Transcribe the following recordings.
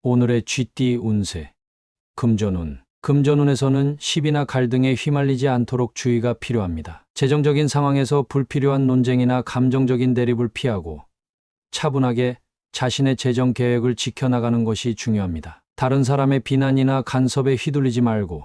오늘의 쥐띠 운세. 금전운. 금전운에서는 시비나 갈등에 휘말리지 않도록 주의가 필요합니다. 재정적인 상황에서 불필요한 논쟁이나 감정적인 대립을 피하고 차분하게 자신의 재정 계획을 지켜나가는 것이 중요합니다. 다른 사람의 비난이나 간섭에 휘둘리지 말고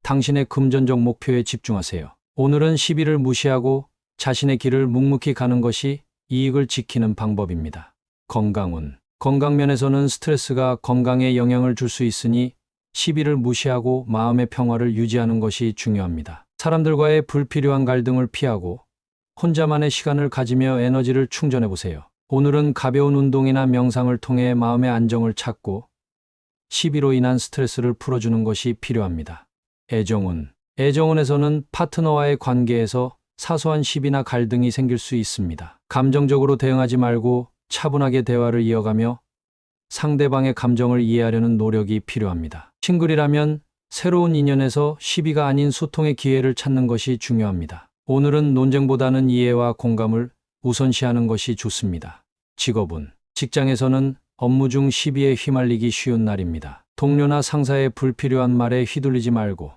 당신의 금전적 목표에 집중하세요. 오늘은 시비를 무시하고 자신의 길을 묵묵히 가는 것이 이익을 지키는 방법입니다. 건강운. 건강면에서는 스트레스가 건강에 영향을 줄 수 있으니 시비를 무시하고 마음의 평화를 유지하는 것이 중요합니다. 사람들과의 불필요한 갈등을 피하고 혼자만의 시간을 가지며 에너지를 충전해 보세요. 오늘은 가벼운 운동이나 명상을 통해 마음의 안정을 찾고 시비로 인한 스트레스를 풀어주는 것이 필요합니다. 애정운. 애정운에서는 파트너와의 관계에서 사소한 시비나 갈등이 생길 수 있습니다. 감정적으로 대응하지 말고 차분하게 대화를 이어가며 상대방의 감정을 이해하려는 노력이 필요합니다. 싱글이라면 새로운 인연에서 시비가 아닌 소통의 기회를 찾는 것이 중요합니다. 오늘은 논쟁보다는 이해와 공감을 우선시하는 것이 좋습니다. 직업운. 직장에서는 업무 중 시비에 휘말리기 쉬운 날입니다. 동료나 상사의 불필요한 말에 휘둘리지 말고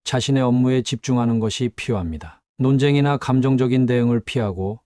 자신의 업무에 집중하는 것이 필요합니다. 논쟁이나 감정적인 대응을 피하고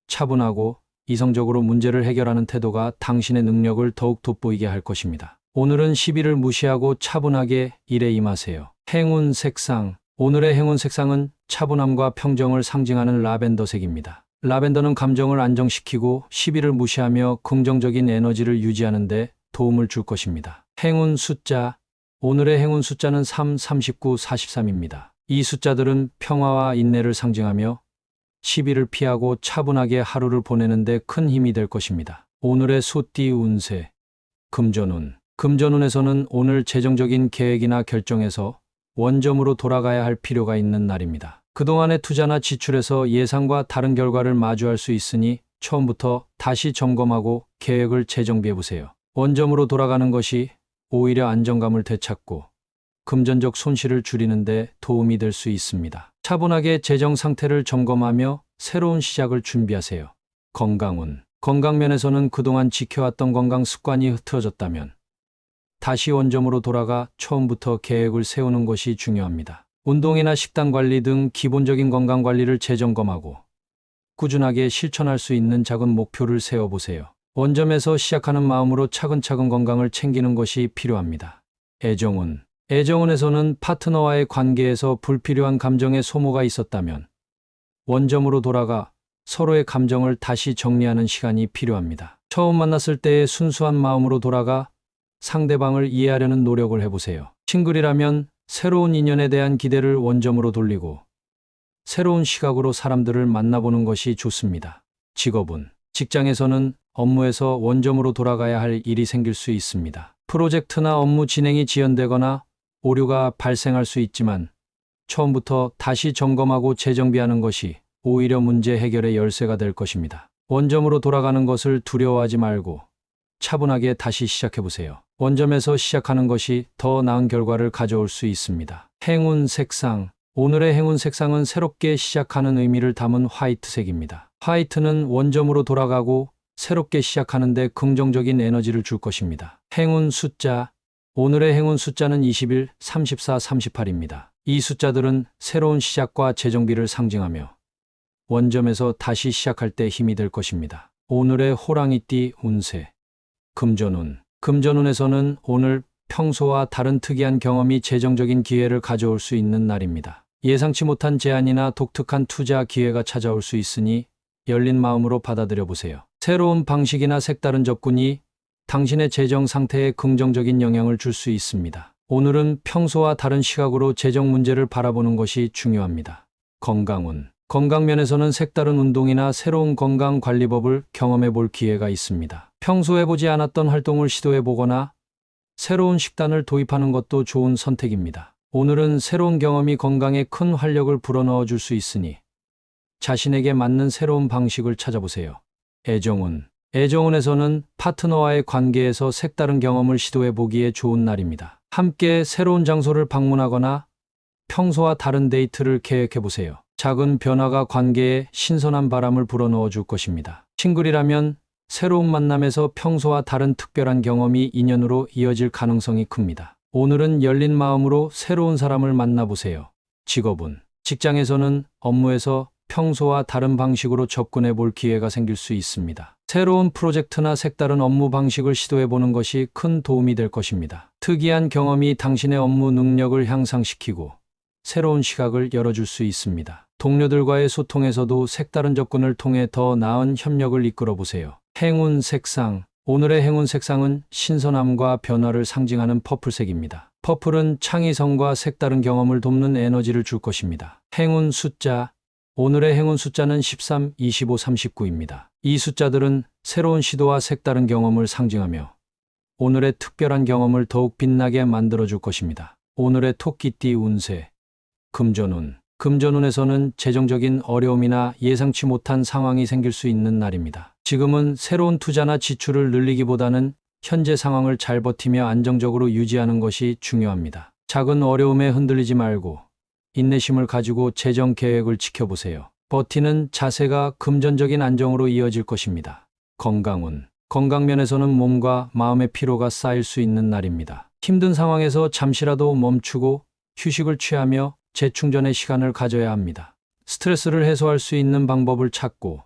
차분하고 이성적으로 문제를 해결하는 태도가 당신의 능력을 더욱 돋보이게 할 것입니다. 오늘은 시비를 무시하고 차분하게 일에 임하세요. 행운 색상. 오늘의 행운 색상은 차분함과 평정을 상징하는 라벤더색입니다. 라벤더는 감정을 안정시키고 시비를 무시하며 긍정적인 에너지를 유지하는 데 도움을 줄 것입니다. 행운 숫자. 오늘의 행운 숫자는 3, 39, 43입니다. 이 숫자들은 평화와 인내를 상징하며 시비를 피하고 차분하게 하루를 보내는 데 큰 힘이 될 것입니다. 오늘의 소띠 운세. 금전운. 금전운에서는 오늘 재정적인 계획이나 결정에서 원점으로 돌아가야 할 필요가 있는 날입니다. 그동안의 투자나 지출에서 예상과 다른 결과를 마주할 수 있으니 처음부터 다시 점검하고 계획을 재정비해 보세요. 원점으로 돌아가는 것이 오히려 안정감을 되찾고 금전적 손실을 줄이는 데 도움이 될 수 있습니다. 차분하게 재정 상태를 점검하며 새로운 시작을 준비하세요. 건강운. 건강면에서는 그동안 지켜왔던 건강 습관이 흐트러졌다면 다시 원점으로 돌아가 처음부터 계획을 세우는 것이 중요합니다. 운동이나 식단 관리 등 기본적인 건강 관리를 재점검하고 꾸준하게 실천할 수 있는 작은 목표를 세워보세요. 원점에서 시작하는 마음으로 차근차근 건강을 챙기는 것이 필요합니다. 애정운. 애정운에서는 파트너와의 관계에서 불필요한 감정의 소모가 있었다면 원점으로 돌아가 서로의 감정을 다시 정리하는 시간이 필요합니다. 처음 만났을 때의 순수한 마음으로 돌아가 상대방을 이해하려는 노력을 해보세요. 싱글이라면 새로운 인연에 대한 기대를 원점으로 돌리고 새로운 시각으로 사람들을 만나보는 것이 좋습니다. 직업운. 직장에서는 업무에서 원점으로 돌아가야 할 일이 생길 수 있습니다. 프로젝트나 업무 진행이 지연되거나 오류가 발생할 수 있지만 처음부터 다시 점검하고 재정비하는 것이 오히려 문제 해결의 열쇠가 될 것입니다. 원점으로 돌아가는 것을 두려워하지 말고 차분하게 다시 시작해보세요. 원점에서 시작하는 것이 더 나은 결과를 가져올 수 있습니다. 행운 색상. 오늘의 행운 색상은 새롭게 시작하는 의미를 담은 화이트색입니다. 화이트는 원점으로 돌아가고 새롭게 시작하는 데 긍정적인 에너지를 줄 것입니다. 행운 숫자. 오늘의 행운 숫자는 21, 34, 38입니다. 이 숫자들은 새로운 시작과 재정비를 상징하며 원점에서 다시 시작할 때 힘이 될 것입니다. 오늘의 호랑이띠 운세. 금전운. 금전운에서는 오늘 평소와 다른 특이한 경험이 재정적인 기회를 가져올 수 있는 날입니다. 예상치 못한 제안이나 독특한 투자 기회가 찾아올 수 있으니 열린 마음으로 받아들여 보세요. 새로운 방식이나 색다른 접근이 당신의 재정 상태에 긍정적인 영향을 줄 수 있습니다. 오늘은 평소와 다른 시각으로 재정 문제를 바라보는 것이 중요합니다. 건강운. 건강면에서는 색다른 운동이나 새로운 건강 관리법을 경험해 볼 기회가 있습니다. 평소 해보지 않았던 활동을 시도해 보거나 새로운 식단을 도입하는 것도 좋은 선택입니다. 오늘은 새로운 경험이 건강에 큰 활력을 불어넣어 줄 수 있으니 자신에게 맞는 새로운 방식을 찾아보세요. 애정운. 애정운에서는 파트너와의 관계에서 색다른 경험을 시도해 보기에 좋은 날입니다. 함께 새로운 장소를 방문하거나 평소와 다른 데이트를 계획해 보세요. 작은 변화가 관계에 신선한 바람을 불어넣어 줄 것입니다. 싱글이라면 새로운 만남에서 평소와 다른 특별한 경험이 인연으로 이어질 가능성이 큽니다. 오늘은 열린 마음으로 새로운 사람을 만나보세요. 직업은 직장에서는 업무에서 평소와 다른 방식으로 접근해 볼 기회가 생길 수 있습니다. 새로운 프로젝트나 색다른 업무 방식을 시도해 보는 것이 큰 도움이 될 것입니다. 특이한 경험이 당신의 업무 능력을 향상시키고 새로운 시각을 열어줄 수 있습니다. 동료들과의 소통에서도 색다른 접근을 통해 더 나은 협력을 이끌어 보세요. 행운 색상. 오늘의 행운 색상은 신선함과 변화를 상징하는 퍼플색입니다. 퍼플은 창의성과 색다른 경험을 돕는 에너지를 줄 것입니다. 행운 숫자. 오늘의 행운 숫자는 13, 25, 39입니다. 이 숫자들은 새로운 시도와 색다른 경험을 상징하며 오늘의 특별한 경험을 더욱 빛나게 만들어줄 것입니다. 오늘의 토끼띠 운세. 금전운. 금전운에서는 재정적인 어려움이나 예상치 못한 상황이 생길 수 있는 날입니다. 지금은 새로운 투자나 지출을 늘리기보다는 현재 상황을 잘 버티며 안정적으로 유지하는 것이 중요합니다. 작은 어려움에 흔들리지 말고 인내심을 가지고 재정 계획을 지켜보세요. 버티는 자세가 금전적인 안정으로 이어질 것입니다. 건강운. 건강면에서는 몸과 마음의 피로가 쌓일 수 있는 날입니다. 힘든 상황에서 잠시라도 멈추고 휴식을 취하며 재충전의 시간을 가져야 합니다. 스트레스를 해소할 수 있는 방법을 찾고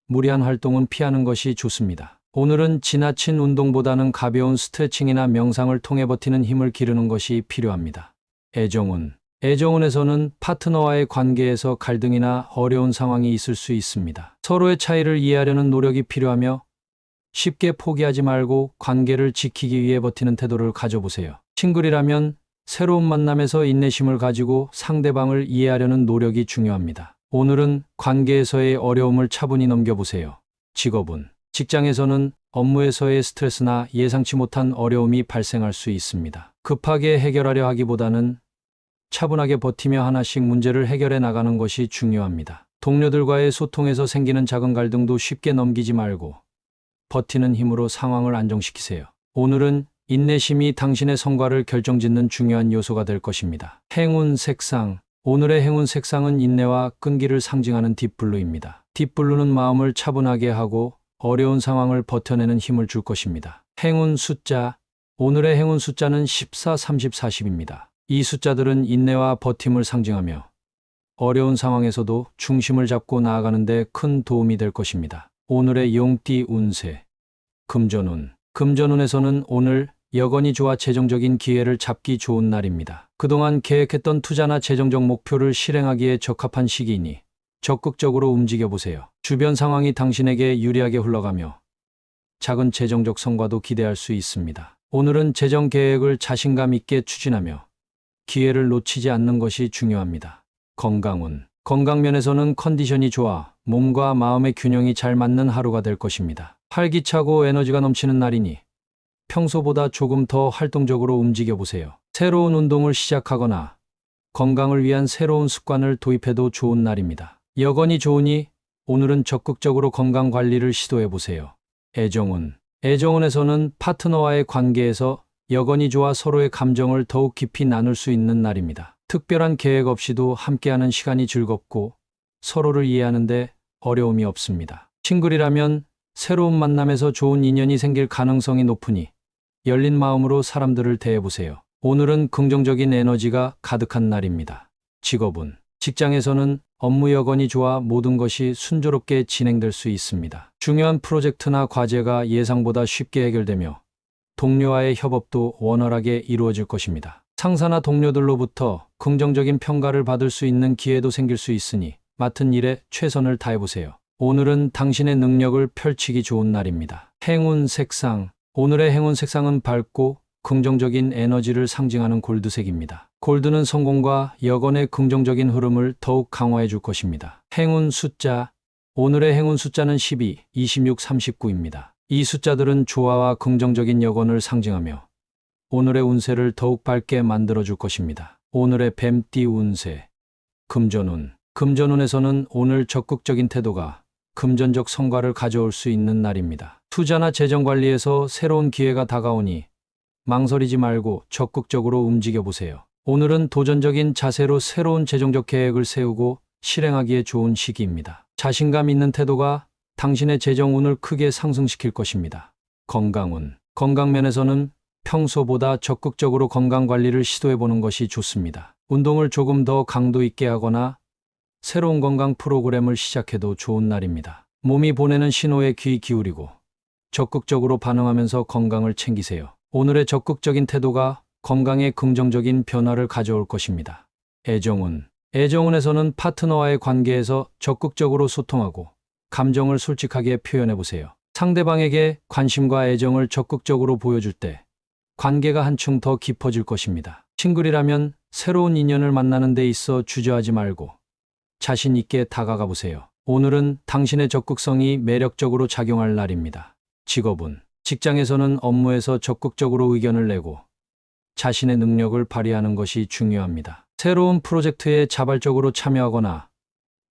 무리한 활동은 피하는 것이 좋습니다. 오늘은 지나친 운동보다는 가벼운 스트레칭이나 명상을 통해 버티는 힘을 기르는 것이 필요합니다. 애정운. 애정운에서는 파트너와의 관계에서 갈등이나 어려운 상황이 있을 수 있습니다. 서로의 차이를 이해하려는 노력이 필요하며 쉽게 포기하지 말고 관계를 지키기 위해 버티는 태도를 가져보세요. 싱글이라면 새로운 만남에서 인내심을 가지고 상대방을 이해하려는 노력이 중요합니다. 오늘은 관계에서의 어려움을 차분히 넘겨보세요. 직업은 직장에서는 업무에서의 스트레스나 예상치 못한 어려움이 발생할 수 있습니다. 급하게 해결하려 하기보다는 차분하게 버티며 하나씩 문제를 해결해 나가는 것이 중요합니다. 동료들과의 소통에서 생기는 작은 갈등도 쉽게 넘기지 말고 버티는 힘으로 상황을 안정시키세요. 오늘은 인내심이 당신의 성과를 결정짓는 중요한 요소가 될 것입니다. 행운 색상. 오늘의 행운 색상은 인내와 끈기를 상징하는 딥블루입니다. 딥블루는 마음을 차분하게 하고 어려운 상황을 버텨내는 힘을 줄 것입니다. 행운 숫자. 오늘의 행운 숫자는 14, 30, 40입니다. 이 숫자들은 인내와 버팀을 상징하며 어려운 상황에서도 중심을 잡고 나아가는 데 큰 도움이 될 것입니다. 오늘의 용띠 운세. 금전운. 금전운에서는 오늘 여건이 좋아 재정적인 기회를 잡기 좋은 날입니다. 그동안 계획했던 투자나 재정적 목표를 실행하기에 적합한 시기이니 적극적으로 움직여보세요. 주변 상황이 당신에게 유리하게 흘러가며 작은 재정적 성과도 기대할 수 있습니다. 오늘은 재정 계획을 자신감 있게 추진하며 기회를 놓치지 않는 것이 중요합니다. 건강운. 건강면에서는 컨디션이 좋아 몸과 마음의 균형이 잘 맞는 하루가 될 것입니다. 활기차고 에너지가 넘치는 날이니 평소보다 조금 더 활동적으로 움직여보세요. 새로운 운동을 시작하거나 건강을 위한 새로운 습관을 도입해도 좋은 날입니다. 여건이 좋으니 오늘은 적극적으로 건강 관리를 시도해보세요. 애정운. 애정운에서는 파트너와의 관계에서 여건이 좋아 서로의 감정을 더욱 깊이 나눌 수 있는 날입니다. 특별한 계획 없이도 함께하는 시간이 즐겁고 서로를 이해하는데 어려움이 없습니다. 싱글이라면 새로운 만남에서 좋은 인연이 생길 가능성이 높으니 열린 마음으로 사람들을 대해보세요. 오늘은 긍정적인 에너지가 가득한 날입니다. 직업은 직장에서는 업무 여건이 좋아 모든 것이 순조롭게 진행될 수 있습니다. 중요한 프로젝트나 과제가 예상보다 쉽게 해결되며 동료와의 협업도 원활하게 이루어질 것입니다. 상사나 동료들로부터 긍정적인 평가를 받을 수 있는 기회도 생길 수 있으니 맡은 일에 최선을 다해보세요. 오늘은 당신의 능력을 펼치기 좋은 날입니다. 행운 색상. 오늘의 행운 색상은 밝고 긍정적인 에너지를 상징하는 골드색입니다. 골드는 성공과 여건의 긍정적인 흐름을 더욱 강화해 줄 것입니다. 행운 숫자. 오늘의 행운 숫자는 12, 26, 39입니다. 이 숫자들은 조화와 긍정적인 여건을 상징하며 오늘의 운세를 더욱 밝게 만들어 줄 것입니다. 오늘의 뱀띠 운세. 금전운. 금전운에서는 오늘 적극적인 태도가 금전적 성과를 가져올 수 있는 날입니다. 투자나 재정 관리에서 새로운 기회가 다가오니 망설이지 말고 적극적으로 움직여 보세요. 오늘은 도전적인 자세로 새로운 재정적 계획을 세우고 실행하기에 좋은 시기입니다. 자신감 있는 태도가 당신의 재정운을 크게 상승시킬 것입니다. 건강운. 건강면에서는 평소보다 적극적으로 건강관리를 시도해보는 것이 좋습니다. 운동을 조금 더 강도 있게 하거나 새로운 건강 프로그램을 시작해도 좋은 날입니다. 몸이 보내는 신호에 귀 기울이고 적극적으로 반응하면서 건강을 챙기세요. 오늘의 적극적인 태도가 건강에 긍정적인 변화를 가져올 것입니다. 애정운. 애정운에서는 파트너와의 관계에서 적극적으로 소통하고 감정을 솔직하게 표현해보세요. 상대방에게 관심과 애정을 적극적으로 보여줄 때 관계가 한층 더 깊어질 것입니다. 싱글이라면 새로운 인연을 만나는 데 있어 주저하지 말고 자신 있게 다가가 보세요. 오늘은 당신의 적극성이 매력적으로 작용할 날입니다. 직업운. 직장에서는 업무에서 적극적으로 의견을 내고 자신의 능력을 발휘하는 것이 중요합니다. 새로운 프로젝트에 자발적으로 참여하거나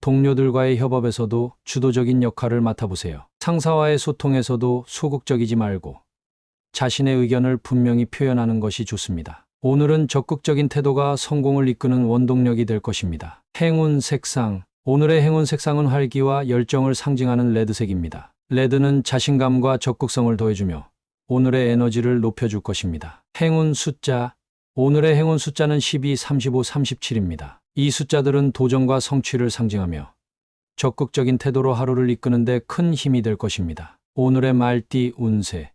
동료들과의 협업에서도 주도적인 역할을 맡아보세요. 상사와의 소통에서도 소극적이지 말고 자신의 의견을 분명히 표현하는 것이 좋습니다. 오늘은 적극적인 태도가 성공을 이끄는 원동력이 될 것입니다. 행운 색상. 오늘의 행운 색상은 활기와 열정을 상징하는 레드색입니다. 레드는 자신감과 적극성을 더해주며 오늘의 에너지를 높여줄 것입니다. 행운 숫자. 오늘의 행운 숫자는 12, 35, 37입니다. 이 숫자들은 도전과 성취를 상징하며 적극적인 태도로 하루를 이끄는 데 큰 힘이 될 것입니다. 오늘의 말띠 운세.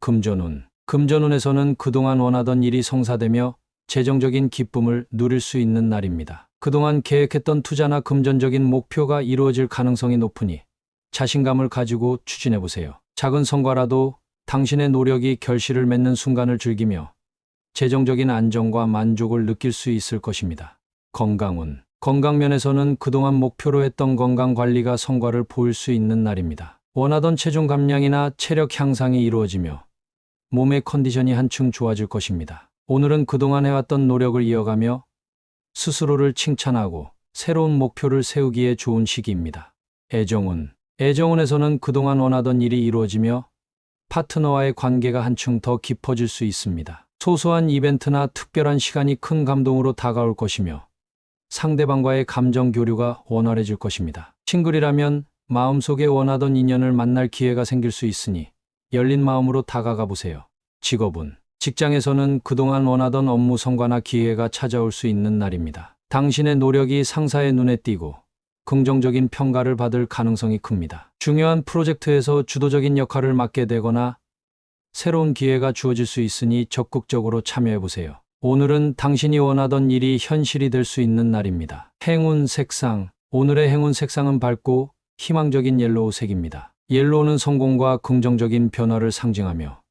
금전운. 금전운에서는 그동안 원하던 일이 성사되며 재정적인 기쁨을 누릴 수 있는 날입니다. 그동안 계획했던 투자나 금전적인 목표가 이루어질 가능성이 높으니 자신감을 가지고 추진해보세요. 작은 성과라도 당신의 노력이 결실을 맺는 순간을 즐기며 재정적인 안정과 만족을 느낄 수 있을 것입니다. 건강운. 건강면에서는 그동안 목표로 했던 건강관리가 성과를 보일 수 있는 날입니다. 원하던 체중 감량이나 체력 향상이 이루어지며 몸의 컨디션이 한층 좋아질 것입니다. 오늘은 그동안 해왔던 노력을 이어가며 스스로를 칭찬하고 새로운 목표를 세우기에 좋은 시기입니다. 애정운. 애정운에서는 그동안 원하던 일이 이루어지며 파트너와의 관계가 한층 더 깊어질 수 있습니다. 소소한 이벤트나 특별한 시간이 큰 감동으로 다가올 것이며 상대방과의 감정 교류가 원활해질 것입니다. 싱글이라면 마음속에 원하던 인연을 만날 기회가 생길 수 있으니 열린 마음으로 다가가 보세요. 직업운. 직장에서는 그동안 원하던 업무 성과나 기회가 찾아올 수 있는 날입니다. 당신의 노력이 상사의 눈에 띄고 긍정적인 평가를 받을 가능성이 큽니다. 중요한 프로젝트에서 주도적인 역할을 맡게 되거나 새로운 기회가 주어질 수 있으니 적극적으로 참여해보세요. 오늘은 당신이 원하던 일이 현실이 될 수 있는 날입니다. 행운 색상. 오늘의 행운 색상은 밝고 희망적인 옐로우색입니다. 옐로우는 성공과 긍정적인 변화를 상징하며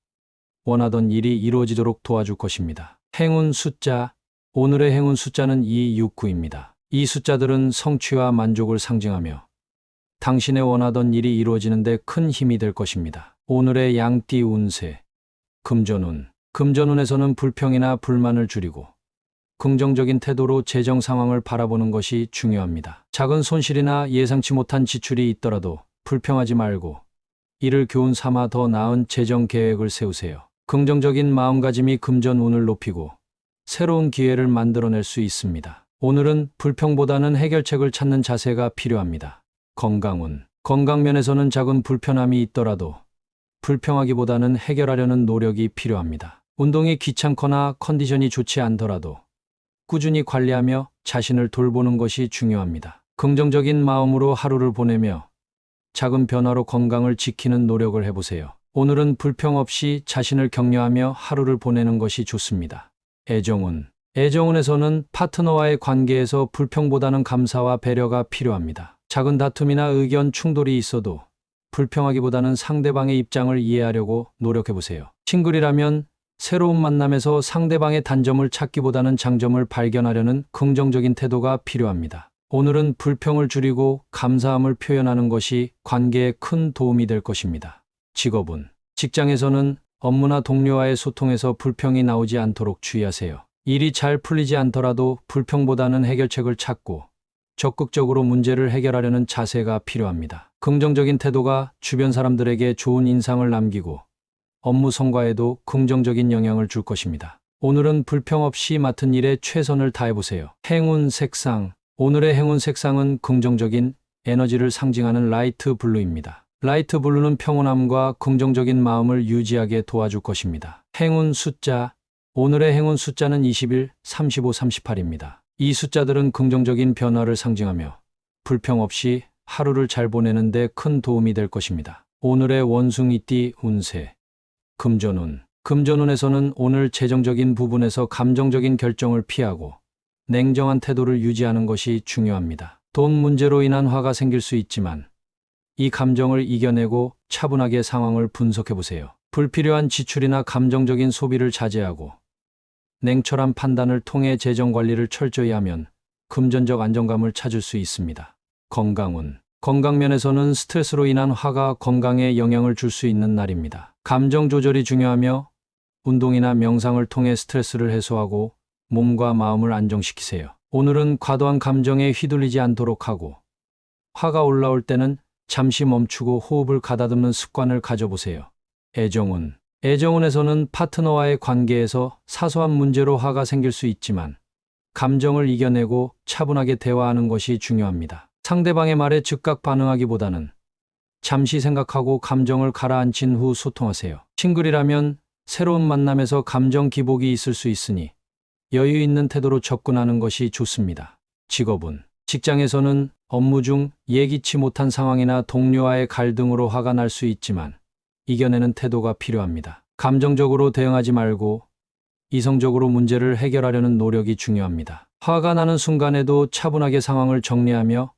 원하던 일이 이루어지도록 도와줄 것입니다. 행운 숫자. 오늘의 행운 숫자는 2, 6, 9입니다. 이 숫자들은 성취와 만족을 상징하며 당신의 원하던 일이 이루어지는 데 큰 힘이 될 것입니다. 오늘의 양띠 운세. 금전운. 금전운에서는 불평이나 불만을 줄이고 긍정적인 태도로 재정 상황을 바라보는 것이 중요합니다. 작은 손실이나 예상치 못한 지출이 있더라도 불평하지 말고 이를 교훈 삼아 더 나은 재정 계획을 세우세요. 긍정적인 마음가짐이 금전운을 높이고 새로운 기회를 만들어낼 수 있습니다. 오늘은 불평보다는 해결책을 찾는 자세가 필요합니다. 건강운. 건강면에서는 작은 불편함이 있더라도 불평하기보다는 해결하려는 노력이 필요합니다. 운동이 귀찮거나 컨디션이 좋지 않더라도 꾸준히 관리하며 자신을 돌보는 것이 중요합니다. 긍정적인 마음으로 하루를 보내며 작은 변화로 건강을 지키는 노력을 해보세요. 오늘은 불평 없이 자신을 격려하며 하루를 보내는 것이 좋습니다. 애정운. 애정운에서는 파트너와의 관계에서 불평보다는 감사와 배려가 필요합니다. 작은 다툼이나 의견 충돌이 있어도 불평하기보다는 상대방의 입장을 이해하려고 노력해보세요. 싱글이라면 새로운 만남에서 상대방의 단점을 찾기보다는 장점을 발견하려는 긍정적인 태도가 필요합니다. 오늘은 불평을 줄이고 감사함을 표현하는 것이 관계에 큰 도움이 될 것입니다. 직업운. 직장에서는 업무나 동료와의 소통에서 불평이 나오지 않도록 주의하세요. 일이 잘 풀리지 않더라도 불평보다는 해결책을 찾고 적극적으로 문제를 해결하려는 자세가 필요합니다. 긍정적인 태도가 주변 사람들에게 좋은 인상을 남기고 업무 성과에도 긍정적인 영향을 줄 것입니다. 오늘은 불평 없이 맡은 일에 최선을 다해보세요. 행운 색상. 오늘의 행운 색상은 긍정적인 에너지를 상징하는 라이트 블루입니다. 라이트 블루는 평온함과 긍정적인 마음을 유지하게 도와줄 것입니다. 행운 숫자. 오늘의 행운 숫자는 21, 35, 38입니다. 이 숫자들은 긍정적인 변화를 상징하며 불평 없이 하루를 잘 보내는 데 큰 도움이 될 것입니다. 오늘의 원숭이띠 운세. 금전운. 금전운에서는 오늘 재정적인 부분에서 감정적인 결정을 피하고 냉정한 태도를 유지하는 것이 중요합니다. 돈 문제로 인한 화가 생길 수 있지만 이 감정을 이겨내고 차분하게 상황을 분석해 보세요. 불필요한 지출이나 감정적인 소비를 자제하고 냉철한 판단을 통해 재정 관리를 철저히 하면 금전적 안정감을 찾을 수 있습니다. 건강운. 건강면에서는 스트레스로 인한 화가 건강에 영향을 줄 수 있는 날입니다. 감정 조절이 중요하며 운동이나 명상을 통해 스트레스를 해소하고 몸과 마음을 안정시키세요. 오늘은 과도한 감정에 휘둘리지 않도록 하고 화가 올라올 때는 잠시 멈추고 호흡을 가다듬는 습관을 가져보세요. 애정운. 애정운에서는 파트너와의 관계에서 사소한 문제로 화가 생길 수 있지만 감정을 이겨내고 차분하게 대화하는 것이 중요합니다. 상대방의 말에 즉각 반응하기보다는 잠시 생각하고 감정을 가라앉힌 후 소통하세요. 싱글이라면 새로운 만남에서 감정 기복이 있을 수 있으니 여유 있는 태도로 접근하는 것이 좋습니다. 직업운. 직장에서는 업무 중 예기치 못한 상황이나 동료와의 갈등으로 화가 날 수 있지만 이겨내는 태도가 필요합니다. 감정적으로 대응하지 말고 이성적으로 문제를 해결하려는 노력이 중요합니다. 화가 나는 순간에도 차분하게 상황을 정리하며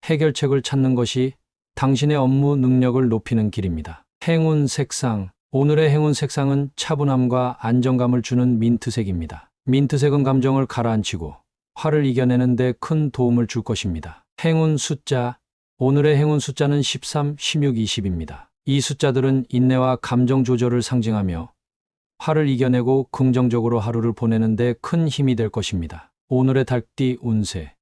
해결책을 찾는 것이 당신의 업무 능력을 높이는 길입니다. 행운 색상. 오늘의 행운 색상은 차분함과 안정감을 주는 민트색입니다. 민트색은 감정을 가라앉히고 화를 이겨내는 데 큰 도움을 줄 것입니다. 행운 숫자. 오늘의 행운 숫자는 13, 16, 20입니다. 이 숫자들은 인내와 감정 조절을 상징하며 화를 이겨내고 긍정적으로 하루를 보내는 데 큰 힘이 될 것입니다. 오늘의 달띠 운세.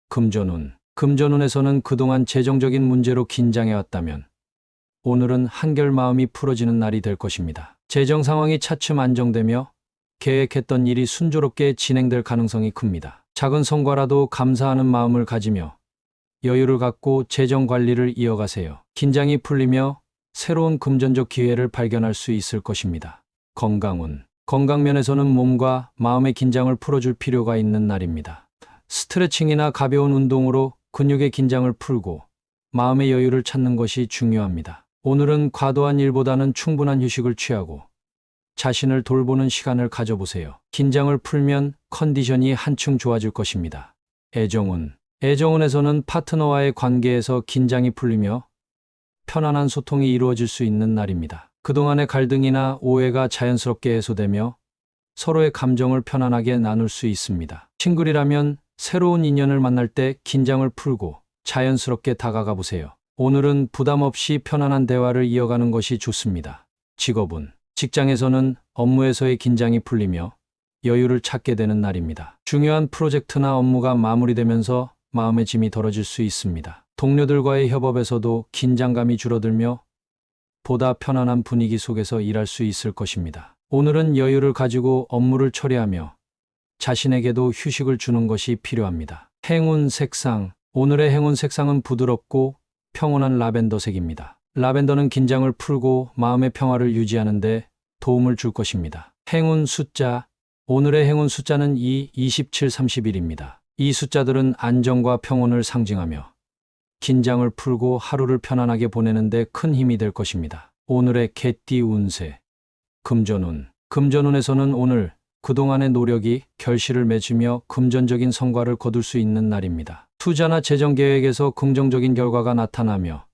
금전운. 금전운에서는 그동안 재정적인 문제로 긴장해왔다면 오늘은 한결 마음이 풀어지는 날이 될 것입니다. 재정 상황이 차츰 안정되며 계획했던 일이 순조롭게 진행될 가능성이 큽니다. 작은 성과라도 감사하는 마음을 가지며 여유를 갖고 재정 관리를 이어가세요. 긴장이 풀리며 새로운 금전적 기회를 발견할 수 있을 것입니다. 건강운. 건강면에서는 몸과 마음의 긴장을 풀어줄 필요가 있는 날입니다. 스트레칭이나 가벼운 운동으로 근육의 긴장을 풀고 마음의 여유를 찾는 것이 중요합니다. 오늘은 과도한 일보다는 충분한 휴식을 취하고 자신을 돌보는 시간을 가져보세요. 긴장을 풀면 컨디션이 한층 좋아질 것입니다. 애정운. 애정운에서는 파트너와의 관계에서 긴장이 풀리며 편안한 소통이 이루어질 수 있는 날입니다. 그동안의 갈등이나 오해가 자연스럽게 해소되며 서로의 감정을 편안하게 나눌 수 있습니다. 싱글이라면 새로운 인연을 만날 때 긴장을 풀고 자연스럽게 다가가 보세요. 오늘은 부담 없이 편안한 대화를 이어가는 것이 좋습니다. 직업운. 직장에서는 업무에서의 긴장이 풀리며 여유를 찾게 되는 날입니다. 중요한 프로젝트나 업무가 마무리되면서 마음의 짐이 덜어질 수 있습니다. 동료들과의 협업에서도 긴장감이 줄어들며 보다 편안한 분위기 속에서 일할 수 있을 것입니다. 오늘은 여유를 가지고 업무를 처리하며 자신에게도 휴식을 주는 것이 필요합니다. 행운 색상. 오늘의 행운 색상은 부드럽고 평온한 라벤더색입니다. 라벤더는 긴장을 풀고 마음의 평화를 유지하는 데 도움을 줄 것입니다. 행운 숫자. 오늘의 행운 숫자는 2, 27, 31입니다. 이 숫자들은 안정과 평온을 상징하며 긴장을 풀고 하루를 편안하게 보내는 데 큰 힘이 될 것입니다. 오늘의 개띠 운세. 금전운. 금전운에서는 오늘 그동안의 노력이 결실을 맺으며 금전적인 성과를 거둘 수 있는 날입니다. 투자나 재정 계획에서 긍정적인 결과가 나타나며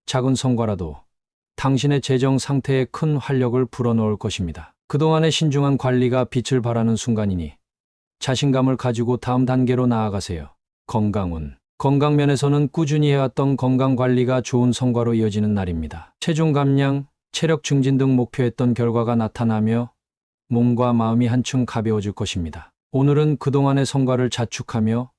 작은 성과라도 당신의 재정 상태에 큰 활력을 불어넣을 것입니다. 그동안의 신중한 관리가 빛을 발하는 순간이니 자신감을 가지고 다음 단계로 나아가세요. 건강운. 건강면에서는 꾸준히 해왔던 건강관리가 좋은 성과로 이어지는 날입니다. 체중 감량, 체력 증진 등 목표했던 결과가 나타나며 몸과 마음이 한층 가벼워질 것입니다. 오늘은 그동안의 성과를 자축하며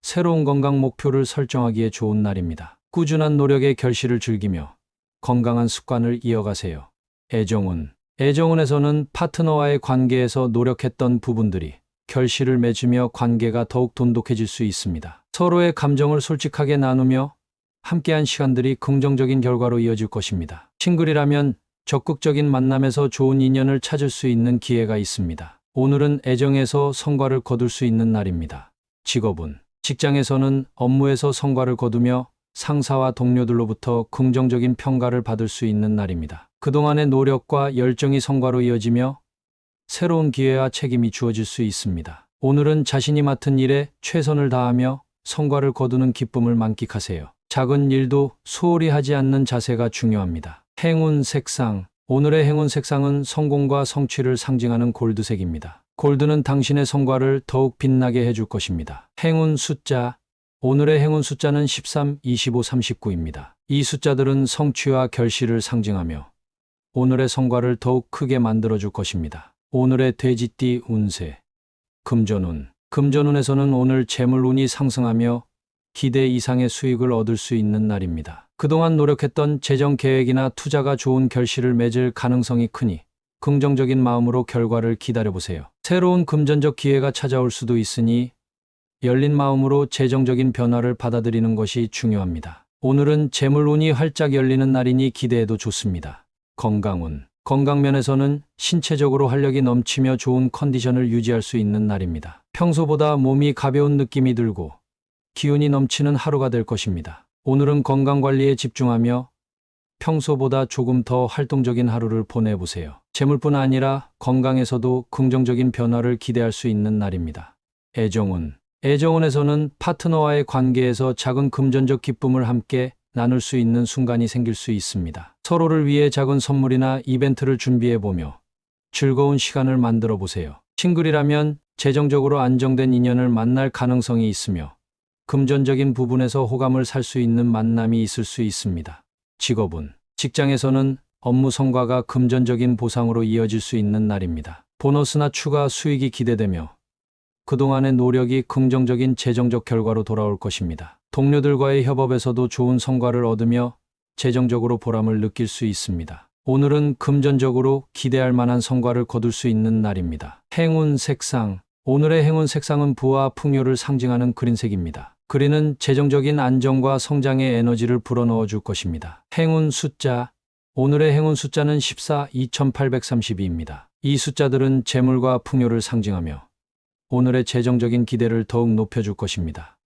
새로운 건강 목표를 설정하기에 좋은 날입니다. 꾸준한 노력의 결실을 즐기며 건강한 습관을 이어가세요. 애정운. 애정운에서는 파트너와의 관계에서 노력했던 부분들이 결실을 맺으며 관계가 더욱 돈독해질 수 있습니다. 서로의 감정을 솔직하게 나누며 함께한 시간들이 긍정적인 결과로 이어질 것입니다. 싱글이라면 적극적인 만남에서 좋은 인연을 찾을 수 있는 기회가 있습니다. 오늘은 애정에서 성과를 거둘 수 있는 날입니다. 직업은 직장에서는 업무에서 성과를 거두며 상사와 동료들로부터 긍정적인 평가를 받을 수 있는 날입니다. 그동안의 노력과 열정이 성과로 이어지며 새로운 기회와 책임이 주어질 수 있습니다. 오늘은 자신이 맡은 일에 최선을 다하며 성과를 거두는 기쁨을 만끽하세요. 작은 일도 소홀히 하지 않는 자세가 중요합니다. 행운 색상. 오늘의 행운 색상은 성공과 성취를 상징하는 골드색입니다. 골드는 당신의 성과를 더욱 빛나게 해줄 것입니다. 행운 숫자. 오늘의 행운 숫자는 13, 25, 39입니다. 이 숫자들은 성취와 결실을 상징하며 오늘의 성과를 더욱 크게 만들어줄 것입니다. 오늘의 돼지띠 운세. 금전운. 금전운에서는 오늘 재물운이 상승하며 기대 이상의 수익을 얻을 수 있는 날입니다. 그동안 노력했던 재정 계획이나 투자가 좋은 결실을 맺을 가능성이 크니 긍정적인 마음으로 결과를 기다려보세요. 새로운 금전적 기회가 찾아올 수도 있으니 열린 마음으로 재정적인 변화를 받아들이는 것이 중요합니다. 오늘은 재물운이 활짝 열리는 날이니 기대해도 좋습니다. 건강운. 건강면에서는 신체적으로 활력이 넘치며 좋은 컨디션을 유지할 수 있는 날입니다. 평소보다 몸이 가벼운 느낌이 들고 기운이 넘치는 하루가 될 것입니다. 오늘은 건강관리에 집중하며 평소보다 조금 더 활동적인 하루를 보내보세요. 재물뿐 아니라 건강에서도 긍정적인 변화를 기대할 수 있는 날입니다. 애정운. 애정운에서는 파트너와의 관계에서 작은 금전적 기쁨을 함께 나눌 수 있는 순간이 생길 수 있습니다. 서로를 위해 작은 선물이나 이벤트를 준비해보며 즐거운 시간을 만들어 보세요. 싱글이라면 재정적으로 안정된 인연을 만날 가능성이 있으며 금전적인 부분에서 호감을 살 수 있는 만남이 있을 수 있습니다. 직업은 직장에서는 업무 성과가 금전적인 보상으로 이어질 수 있는 날입니다. 보너스나 추가 수익이 기대되며 그동안의 노력이 긍정적인 재정적 결과로 돌아올 것입니다. 동료들과의 협업에서도 좋은 성과를 얻으며 재정적으로 보람을 느낄 수 있습니다. 오늘은 금전적으로 기대할 만한 성과를 거둘 수 있는 날입니다. 행운 색상. 오늘의 행운 색상은 부와 풍요를 상징하는 그린색입니다. 그린은 재정적인 안정과 성장의 에너지를 불어넣어 줄 것입니다. 행운 숫자. 오늘의 행운 숫자는 14, 2832입니다. 이 숫자들은 재물과 풍요를 상징하며 오늘의 재정적인 기대를 더욱 높여줄 것입니다.